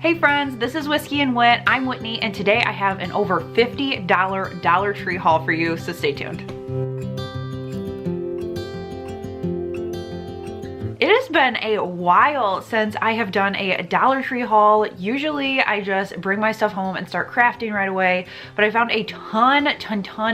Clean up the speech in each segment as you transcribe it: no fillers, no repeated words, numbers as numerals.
Hey friends, this is Whiskey and Wit. I'm Whitney, and today I have an over $50 Dollar Tree haul for you, so stay tuned. It has been a while since I have done a Dollar Tree haul. Usually I just bring my stuff home and start crafting right away, but I found a ton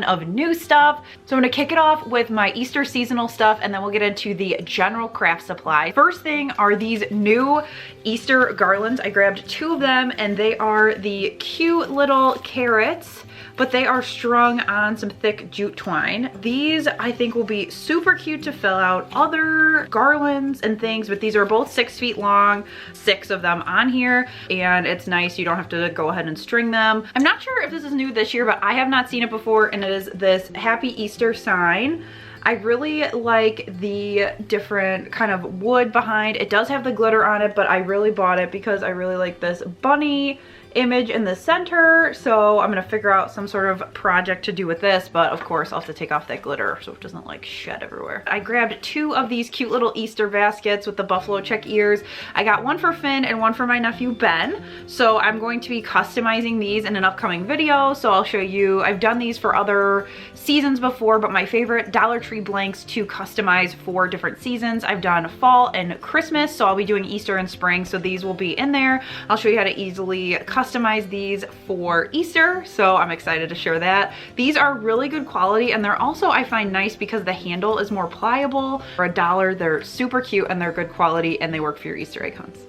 of new stuff. So I'm gonna kick it off with my Easter seasonal stuff, and then we'll get into the general craft supply. First thing are these new Easter garlands. I grabbed 2 of them, and they are the cute little carrots, but they are strung on some thick jute twine. These I think will be super cute to fill out other garlands and things, but these are both 6 feet long, 6 of them on here, and it's nice. You don't have to go ahead and string them. I'm not sure if this is new this year, but I have not seen it before, and it is this Happy Easter sign. I really like the different kind of wood behind. It does have the glitter on it, but I really bought it because I really like this bunny image in the center, so I'm gonna figure out some sort of project to do with this, but of course I'll have to take off that glitter so it doesn't like shed everywhere. I grabbed 2 of these cute little Easter baskets with the buffalo check ears. I got one for Finn and one for my nephew Ben, so I'm going to be customizing these in an upcoming video, so I'll show you. I've done these for other seasons before, but my favorite Dollar Tree blanks to customize for different seasons. I've done fall and Christmas, so I'll be doing Easter and spring, so these will be in there. I'll show you how to easily customize these for Easter, so I'm excited to share that. These are really good quality, and they're also, I find, nice because the handle is more pliable. For $1, they're super cute and they're good quality, and they work for your Easter egg hunts.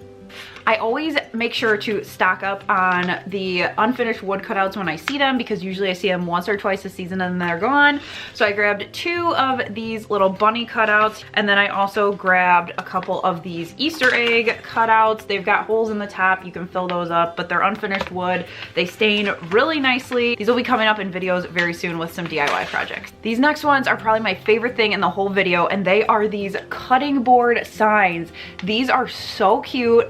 I always make sure to stock up on the unfinished wood cutouts when I see them, because usually I see them once or twice a season and then they're gone. So I grabbed 2 of these little bunny cutouts, and then I also grabbed a couple of these Easter egg cutouts. They've got holes in the top, you can fill those up, but they're unfinished wood. They stain really nicely. These will be coming up in videos very soon with some DIY projects. These next ones are probably my favorite thing in the whole video, and they are these cutting board signs. These are so cute.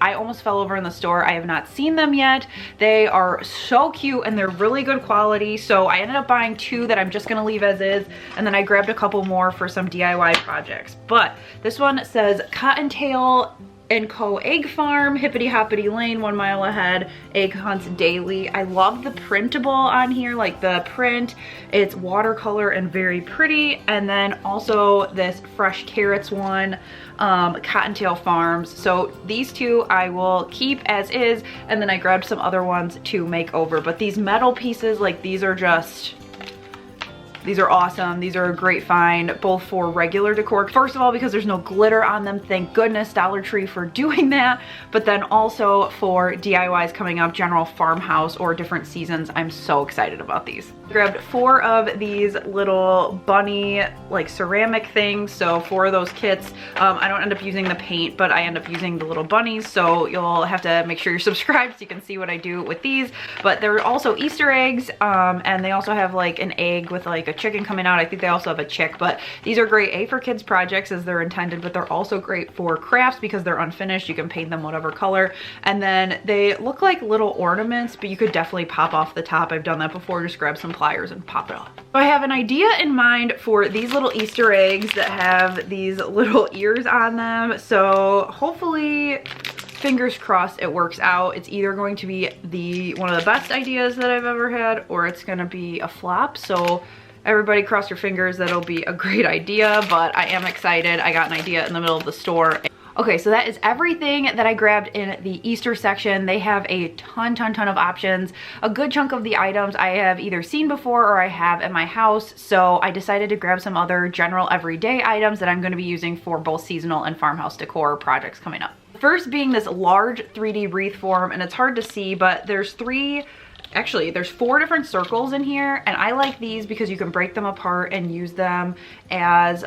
I almost fell over in the store. I have not seen them yet. They are so cute and they're really good quality. So I ended up buying 2 that I'm just gonna leave as is, and then I grabbed a couple more for some DIY projects. But this one says Cottontail & Co. Egg Farm, Hippity Hoppity Lane, 1 mile ahead, egg hunts daily. I love the printable on here, like the print. It's watercolor and very pretty. And then also this fresh carrots one, Cottontail Farms. So these 2 I will keep as is, and then I grabbed some other ones to make over. But these metal pieces, like, these are awesome. These are a great find, both for regular decor. First of all, because there's no glitter on them. Thank goodness, Dollar Tree, for doing that. But then also for DIYs coming up, general farmhouse or different seasons. I'm so excited about these. I grabbed 4 of these little bunny, like, ceramic things. So 4 of those kits. I don't end up using the paint, but I end up using the little bunnies. So you'll have to make sure you're subscribed so you can see what I do with these. But they're also Easter eggs, and they also have like an egg with like a chicken coming out. I think they also have a chick, but these are great for kids projects as they're intended, but they're also great for crafts because they're unfinished. You can paint them whatever color, and then they look like little ornaments, but you could definitely pop off the top. I've done that before. Just grab some pliers and pop it off. So I have an idea in mind for these little Easter eggs that have these little ears on them, so hopefully, fingers crossed, it works out. It's either going to be one of the best ideas that I've ever had, or it's gonna be a flop. So everybody cross your fingers that it'll be a great idea, but I am excited. I got an idea in the middle of the store. Okay, so that is everything that I grabbed in the Easter section. They have a ton of options. A good chunk of the items I have either seen before or I have at my house, so I decided to grab some other general everyday items that I'm gonna be using for both seasonal and farmhouse decor projects coming up. First being this large 3D wreath form, and it's hard to see, but there's 4 different circles in here, and I like these because you can break them apart and use them as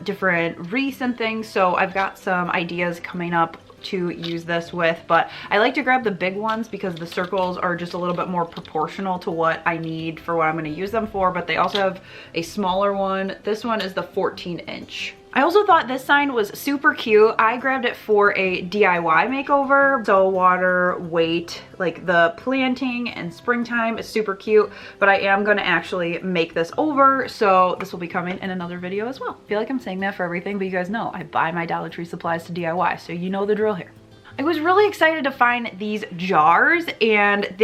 different wreaths and things. So I've got some ideas coming up to use this with, but I like to grab the big ones because the circles are just a little bit more proportional to what I need for what I'm going to use them for, but they also have a smaller one. This one is the 14-inch. I also thought this sign was super cute. I grabbed it for a DIY makeover. So water, weight, like the planting and springtime is super cute, but I am gonna actually make this over. So this will be coming in another video as well. I feel like I'm saying that for everything, but you guys know I buy my Dollar Tree supplies to DIY, so you know the drill here. I was really excited to find these jars, and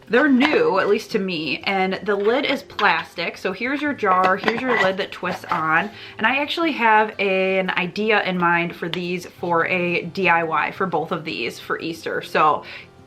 they're new, at least to me, and the lid is plastic. So here's your jar, here's your lid that twists on, and I actually have an idea in mind for these for a DIY for both of these for Easter. So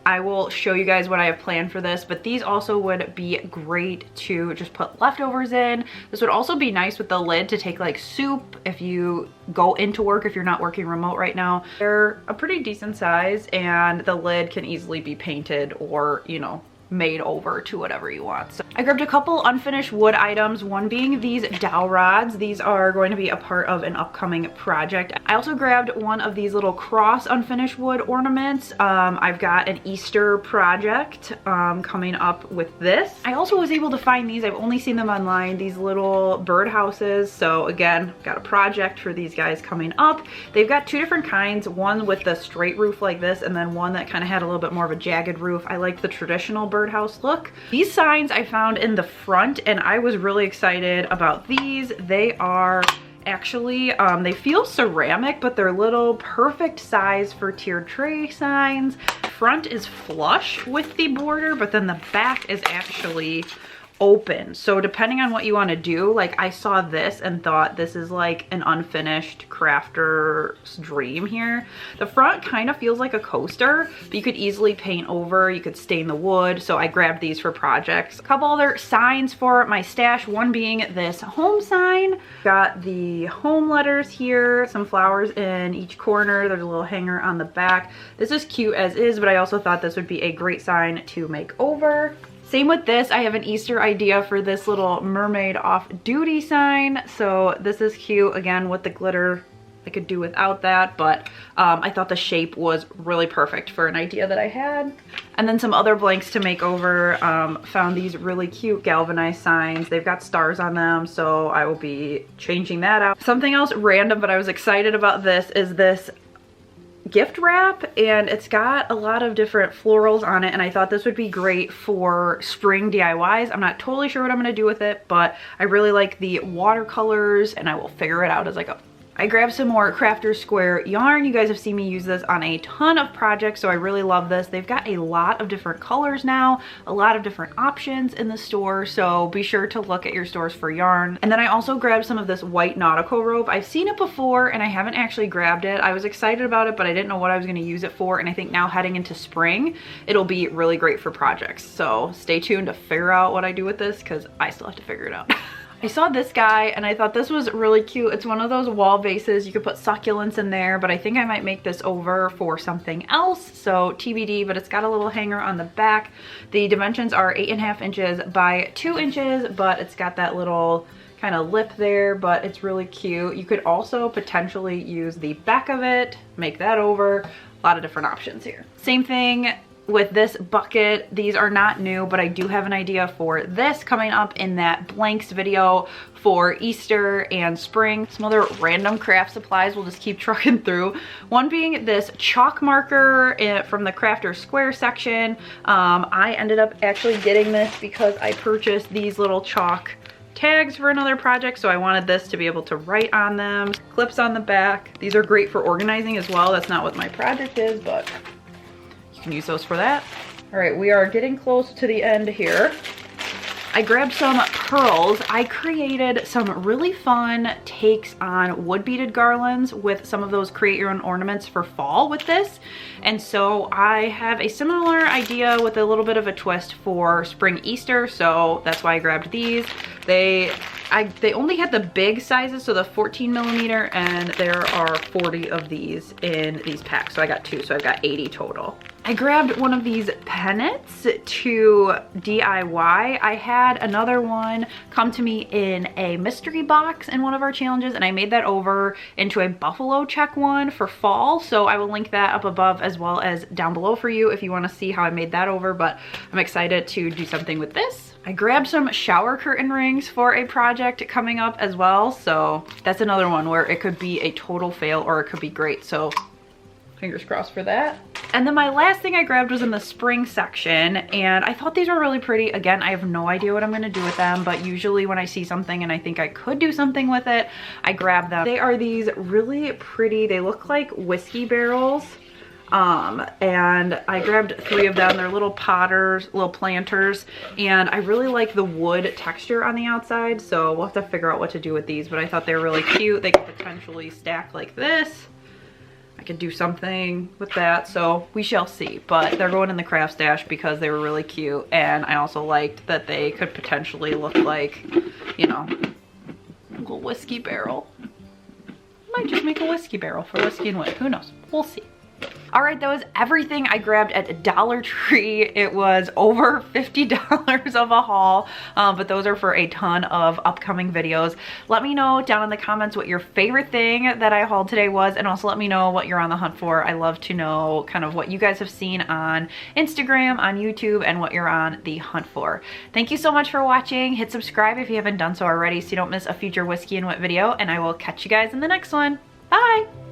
I will show you guys what I have planned for this, but these also would be great to just put leftovers in. This would also be nice with the lid to take like soup if you go into work, if you're not working remote right now. They're a pretty decent size, and the lid can easily be painted or, you know, made over to whatever you want. So I grabbed a couple unfinished wood items, one being these dowel rods. These are going to be a part of an upcoming project. I also grabbed one of these little cross unfinished wood ornaments. I've got an Easter project coming up with this. I also was able to find these, I've only seen them online, these little bird houses. So again, got a project for these guys coming up. They've got two different kinds, one with the straight roof like this, and then one that kind of had a little bit more of a jagged roof. I like the traditional birdhouse look. These signs I found in the front, and I was really excited about these. They are actually, they feel ceramic, but they're little perfect size for tiered tray signs. Front is flush with the border, but then the back is actually open. So depending on what you want to do, like I saw this and thought this is like an unfinished crafter's dream here. The front kind of feels like a coaster, but you could easily paint over, you could stain the wood. So I grabbed these for projects. A couple other signs for my stash, one being this home sign. Got the home letters here, some flowers in each corner. There's a little hanger on the back. This is cute as is, but I also thought this would be a great sign to make over. Same with this, I have an Easter idea for this little mermaid off-duty sign. So this is cute, again, with the glitter. I could do without that, but I thought the shape was really perfect for an idea that I had. And then some other blanks to make over. Found these really cute galvanized signs. They've got stars on them, so I will be changing that out. Something else random, but I was excited about this, is this gift wrap, and it's got a lot of different florals on it, and I thought this would be great for spring DIYs. I'm not totally sure what I'm going to do with it, but I really like the watercolors, and I will figure it out as I go. I grabbed some more Crafter's Square yarn. You guys have seen me use this on a ton of projects, so I really love this. They've got a lot of different colors now, a lot of different options in the store, so be sure to look at your stores for yarn. And then I also grabbed some of this white Nautical rope. I've seen it before, and I haven't actually grabbed it. I was excited about it, but I didn't know what I was going to use it for, and I think now heading into spring, it'll be really great for projects. So stay tuned to figure out what I do with this, because I still have to figure it out. I saw this guy and I thought this was really cute. It's one of those wall vases. You could put succulents in there, but I think I might make this over for something else. So TBD, but it's got a little hanger on the back. The dimensions are 8.5 inches by 2 inches, but it's got that little kind of lip there, but it's really cute. You could also potentially use the back of it, make that over. A lot of different options here. Same thing with this bucket. These are not new, but I do have an idea for this coming up in that blanks video for Easter and spring. Some other random craft supplies we'll just keep trucking through. One being this chalk marker from the Crafter's Square section. I ended up actually getting this because I purchased these little chalk tags for another project, so I wanted this to be able to write on them. Clips on the back. These are great for organizing as well. That's not what my project is, but can use those for that. All right, we are getting close to the end here. I grabbed some pearls. I created some really fun takes on wood beaded garlands with some of those create your own ornaments for fall with this. And so I have a similar idea with a little bit of a twist for spring Easter. So that's why I grabbed these. They only had the big sizes, so the 14 millimeter, and there are 40 of these in these packs. So I got 2, so I've got 80 total. I grabbed one of these pennants to DIY. I had another one come to me in a mystery box in one of our challenges, and I made that over into a buffalo check one for fall. So I will link that up above as well as down below for you if you want to see how I made that over, but I'm excited to do something with this. I grabbed some shower curtain rings for a project coming up as well. So that's another one where it could be a total fail or it could be great. So fingers crossed for that. And then my last thing I grabbed was in the spring section, and I thought these were really pretty. Again, I have no idea what I'm gonna do with them, but usually when I see something and I think I could do something with it, I grab them. They are these really pretty, they look like whiskey barrels. And I grabbed 3 of them. They're little potters, little planters, and I really like the wood texture on the outside, so we'll have to figure out what to do with these, but I thought they were really cute. They could potentially stack like this. I could do something with that, so we shall see, but they're going in the craft stash because they were really cute, and I also liked that they could potentially look like, you know, a little whiskey barrel. Might just make a whiskey barrel for Whiskey and Whit, who knows, we'll see. All right, that was everything I grabbed at Dollar Tree. It was over $50 of a haul, but those are for a ton of upcoming videos. Let me know down in the comments what your favorite thing that I hauled today was, and also let me know what you're on the hunt for. I love to know kind of what you guys have seen on Instagram, on YouTube, and what you're on the hunt for. Thank you so much for watching. Hit subscribe if you haven't done so already so you don't miss a future Whiskey and Whit video, and I will catch you guys in the next one. Bye!